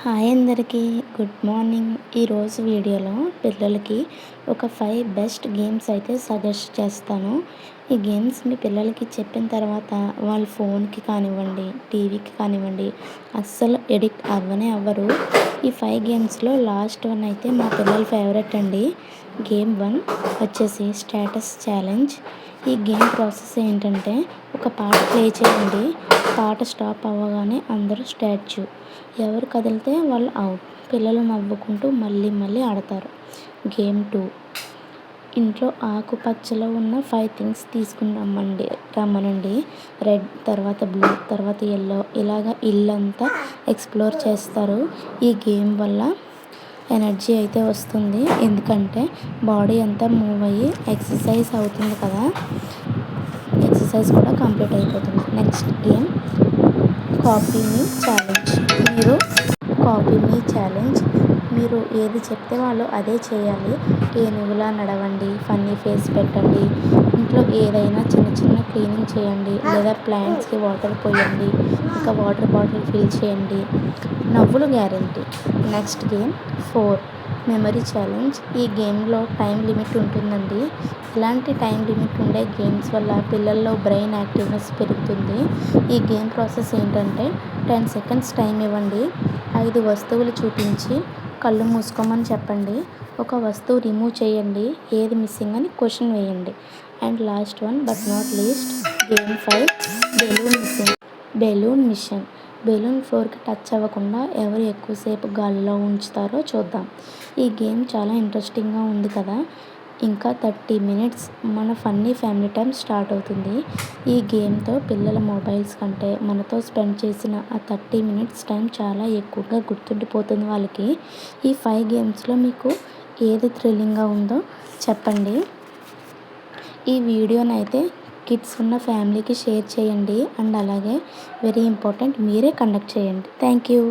Hi అందరికీ good morning. ఈరోజు వీడియోలో పిల్లలకి ఒక 5 బెస్ట్ గేమ్స్ అయితే సజెస్ట్ చేస్తాను. ఈ గేమ్స్ మీ పిల్లలకి చెప్పిన తర్వాత వాళ్ళ ఫోన్కి కానివ్వండి, టీవీకి కానివ్వండి అస్సలు ఎడిక్ట్ అవ్వరు. ఈ 5 గేమ్స్లో లాస్ట్ వన్ అయితే మా పిల్లల ఫేవరెట్ అండి. గేమ్ 1 వచ్చేసి స్టేటస్ ఛాలెంజ్. ఈ గేమ్ ప్రాసెస్ ఏంటంటే ఒక పాట ప్లే చేయండి. పాట స్టాప్ అవ్వగానే అందరూ స్టాచ్యూ, ఎవరు కదిలితే వాళ్ళు అవుట్. పిల్లలు నవ్వుకుంటూ మళ్ళీ మళ్ళీ ఆడతారు. గేమ్ 2 ఇంట్లో ఆకుపచ్చలో ఉన్న 5 థింగ్స్ రమ్మనండి. రెడ్, తర్వాత బ్లూ, తర్వాత ఎల్లో, ఇలాగ ఇల్లంతా ఎక్స్ప్లోర్ చేస్తారు. ఈ గేమ్ వల్ల ఎనర్జీ అయితే వస్తుంది, ఎందుకంటే బాడీ అంతా మూవ్ అయ్యి ఎక్సర్సైజ్ అవుతుంది కదా, ఎక్సర్సైజ్ కూడా కంప్లీట్ అయిపోతుంది. నెక్స్ట్ గేమ్ కాపీ మీ ఛాలెంజ్. మీరు ఏది చెప్తే వాళ్ళు అదే చేయాలి. ఏనుగులా నడవండి, ఫన్నీ ఫేస్ పెట్టండి, ఇంట్లో ఏదైనా చిన్న చిన్న క్లీనింగ్ చేయండి, లేదా ప్లాంట్స్కి వాటర్ పోయండి, ఇంకా వాటర్ బాటిల్ ఫిల్ చేయండి. నవ్వులు guarantee. Next game 4 memory challenge. ఈ గేమ్లో టైం లిమిట్ ఉంటుందండి. ఇలాంటి టైం లిమిట్ ఉండే గేమ్స్ వల్ల పిల్లల్లో బ్రెయిన్ యాక్టివ్నెస్ పెరుగుతుంది. ఈ గేమ్ ప్రాసెస్ ఏంటంటే 10 సెకండ్స్ టైం ఇవ్వండి. 5 వస్తువులు చూపించి కళ్ళు మూసుకోమని చెప్పండి. ఒక వస్తువు రిమూవ్ చేయండి, ఏది మిస్సింగ్ అని క్వశ్చన్ వేయండి. And last one but not least game 5 balloon mission. Balloon ఫ్లోర్కి టచ్ అవ్వకుండా ఎవరు ఎక్కువసేపు గాలిలో ఉంచుతారో చూద్దాం. ఈ గేమ్ చాలా ఇంట్రెస్టింగ్గా ఉంది కదా. ఇంకా 30 మినిట్స్ మన ఫన్నీ ఫ్యామిలీ టైం స్టార్ట్ అవుతుంది. ఈ గేమ్తో పిల్లల మొబైల్స్ కంటే మనతో స్పెండ్ చేసిన ఆ 30 మినిట్స్ టైం చాలా ఎక్కువగా గుర్తుండిపోతుంది వాళ్ళకి. ఈ 5 గేమ్స్లో మీకు ఏది థ్రిల్లింగ్గా ఉందో చెప్పండి. ఈ వీడియోనైతే కిడ్స్ ఉన్న ఫ్యామిలీకి షేర్ చేయండి. అండ్ అలాగే వెరీ ఇంపార్టెంట్, మీరే కండక్ట్ చేయండి. Thank you.